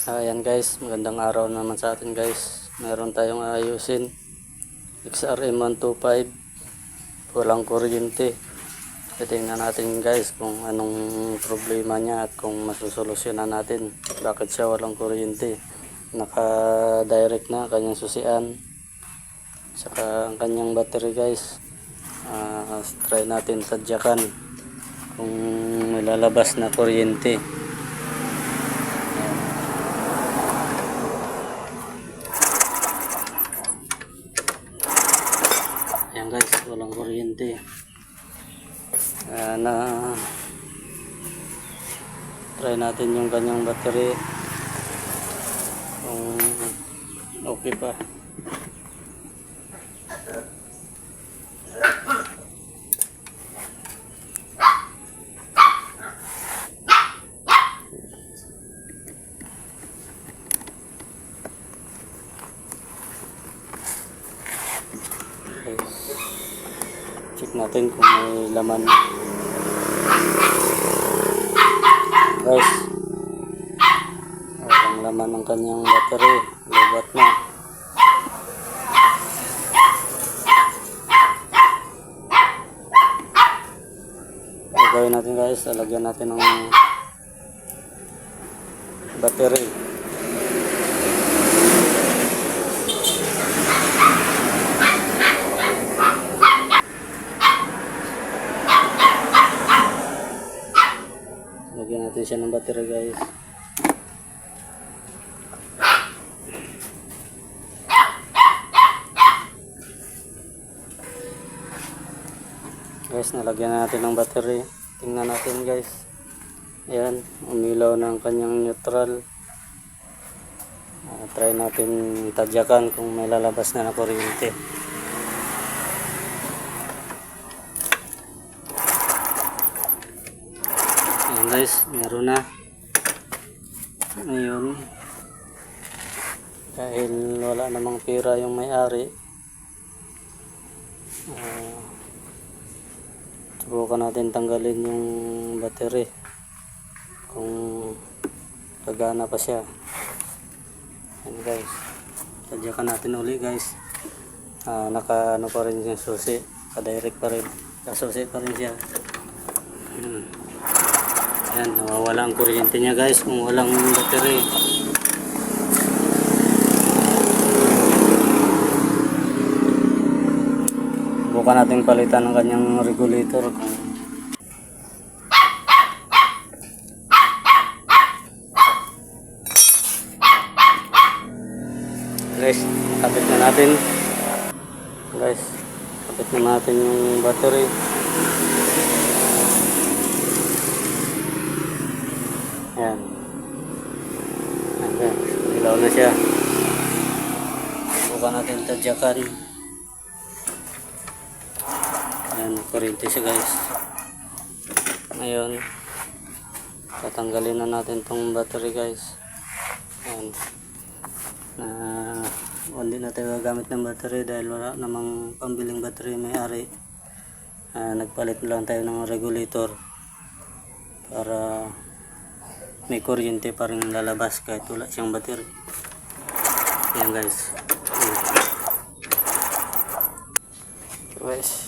Ayan guys, magandang araw naman sa atin guys. Meron tayong ayusin XRM 125, walang kuryente. Titingnan natin guys kung anong problema niya at kung masusolusyonan natin bakit siya walang kuryente. Naka direct na kanyang susian saka ang kanyang battery guys. Try natin tadyakan kung may lalabas na kuryente. Ayan guys, walang kuryente. Try natin yung kanyang battery kung okay pa. Check natin kung may laman guys. Walang laman ng kanyang battery, lubat na. Gagawin natin guys, lalagyan natin ng battery. Lagyan natin siya ng battery guys. Guys, nalagyan natin ng battery. Tingnan natin guys. Ayan, umilaw ng kanyang neutral. Try natin tadyakan kung may lalabas na kuryente. Ayan guys, meron na. Ngayon, dahil wala namang pira yung may-ari, subukan natin tanggalin yung battery kung kagana pa siya. Ayan guys, tadyakan natin uli guys. Naka ano pa rin yung susi, ka-direct pa rin, kasusi pa rin siya. Ayan, nawawala ang kuryente niya guys kung walang battery. Bukan natin palitan ng kanyang regulator kung guys, kapit na natin guys, kapit na natin yung battery. Ayan, ayan, ilaw na siya. Bukan natin tadyakan. Ayan, kuryente siya guys. Ngayon, tatanggalin na natin tong battery guys. Ayan, hindi na tayo gagamit ng battery dahil wala namang pambiling battery may-ari. Nagpalit lang tayo ng regulator para may kuryente pa rin lalabas kahit wala siyang battery. Ayan guys. Guys,